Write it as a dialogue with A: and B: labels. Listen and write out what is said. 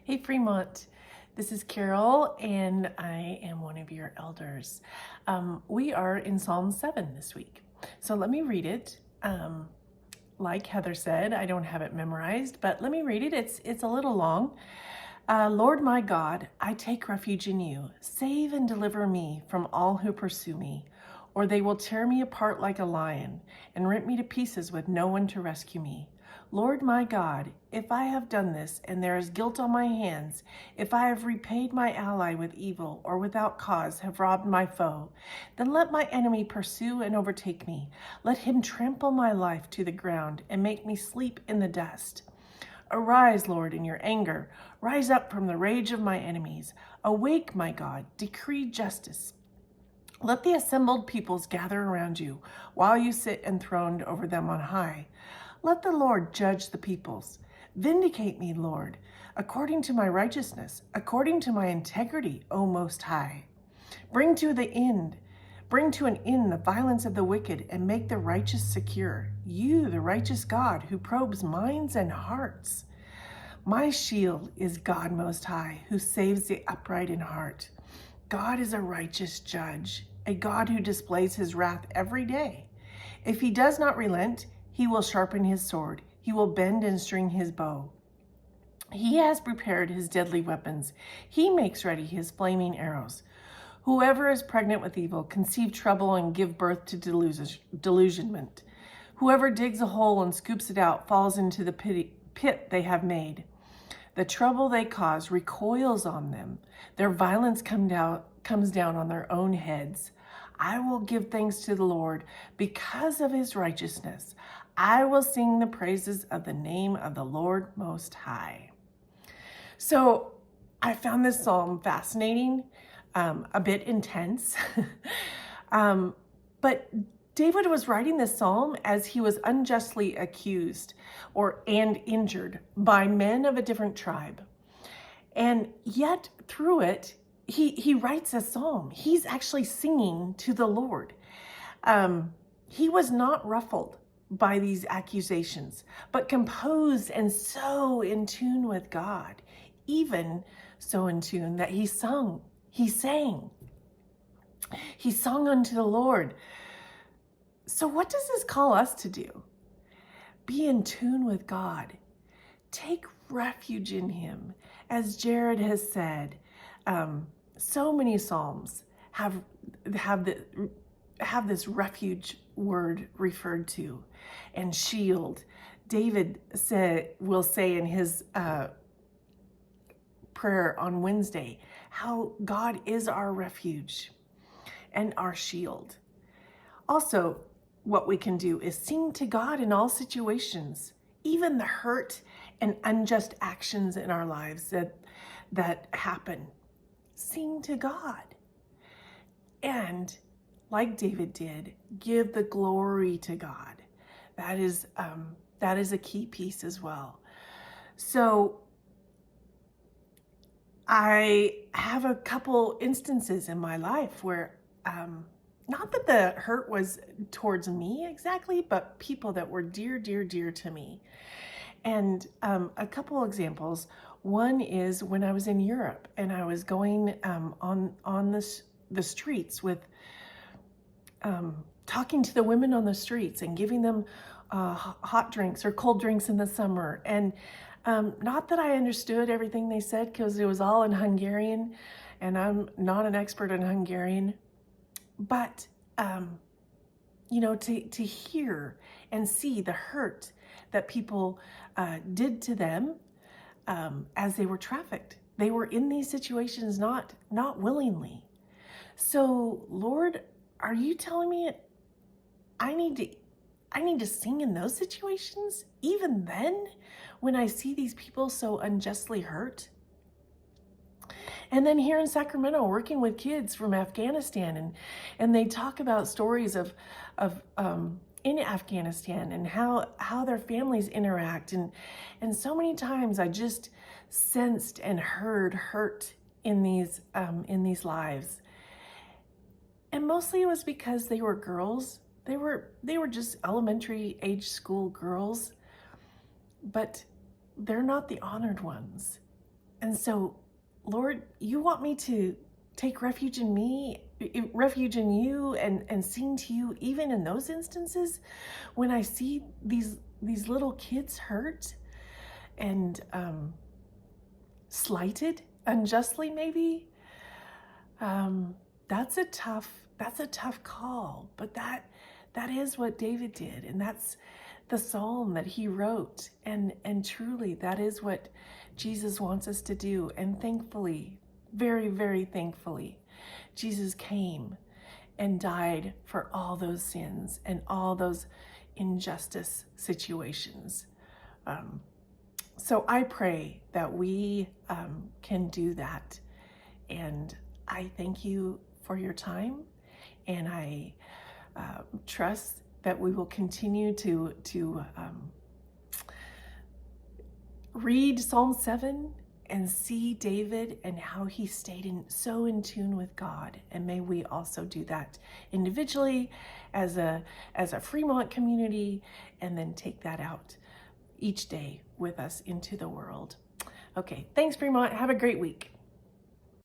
A: Hey Fremont, this is Carol and I am one of your elders. We are in Psalm 7 this week. So let me read it. Like Heather said, I don't have it memorized, but let me read it. It's a little long. Lord my God, I take refuge in you. Save and deliver me from all who pursue me, or they will tear me apart like a lion and rip me to pieces with no one to rescue me. Lord my God, if I have done this and there is guilt on my hands, if I have repaid my ally with evil or without cause have robbed my foe, then let my enemy pursue and overtake me. Let him trample my life to the ground and make me sleep in the dust. Arise, Lord, in your anger. Rise up from the rage of my enemies. Awake, my God, decree justice. Let the assembled peoples gather around you while you sit enthroned over them on high. Let the Lord judge the peoples. Vindicate me, Lord, according to my righteousness, according to my integrity, O Most High. Bring to an end the violence of the wicked and make the righteous secure. You, the righteous God, who probes minds and hearts. My shield is God Most High, who saves the upright in heart. God is a righteous judge, a God who displays his wrath every day. If he does not relent, he will sharpen his sword. He will bend and string his bow. He has prepared his deadly weapons. He makes ready his flaming arrows. Whoever is pregnant with evil conceive trouble and give birth to delusionment. Whoever digs a hole and scoops it out falls into the pit they have made. The trouble they cause recoils on them. Their violence comes down on their own heads. I will give thanks to the Lord because of his righteousness. I will sing the praises of the name of the Lord Most High. So I found this psalm fascinating, a bit intense. But David was writing this psalm as he was unjustly accused and injured by men of a different tribe. And yet through it, he writes a psalm. He's actually singing to the Lord. He was not ruffled by these accusations, but composed and so in tune with God, even so in tune that he sang. He sung unto the Lord. So what does this call us to do? Be in tune with God. Take refuge in him. As Jared has said, so many psalms have this refuge word referred to, and shield. David will say in his prayer on Wednesday how God is our refuge and our shield. Also, what we can do is sing to God in all situations, even the hurt and unjust actions in our lives that happen. Sing to God. And like David did, give the glory to God. That is a key piece as well. So I have a couple instances in my life where, not that the hurt was towards me exactly, but people that were dear, dear, dear to me. And a couple examples. One is when I was in Europe and I was going on the streets with talking to the women on the streets and giving them hot drinks or cold drinks in the summer. And not that I understood everything they said because it was all in Hungarian and I'm not an expert in Hungarian, but to hear and see the hurt that people did to them as they were trafficked. They were in these situations not willingly. So Lord, are you telling me I need to sing in those situations, even then, when I see these people so unjustly hurt? And then here in Sacramento, working with kids from Afghanistan, and they talk about stories of in Afghanistan and how their families interact, and so many times I just sensed and heard hurt in these lives. And mostly it was because they were girls. They were just elementary age school girls, but they're not the honored ones. And so, Lord, you want me to take refuge in refuge in you, and sing to you even in those instances when I see these little kids hurt and slighted unjustly, maybe. That's a tough call, but that is what David did, and that's the psalm that he wrote, and truly that is what Jesus wants us to do. And thankfully, very, very thankfully, Jesus came and died for all those sins and all those injustice situations. So I pray that we can do that. And I thank you for your time, and I trust that we will continue to read Psalm 7 and see David and how he stayed so in tune with God. And may we also do that individually as a Fremont community, and then take that out each day with us into the world. Okay, thanks, Fremont. Have a great week.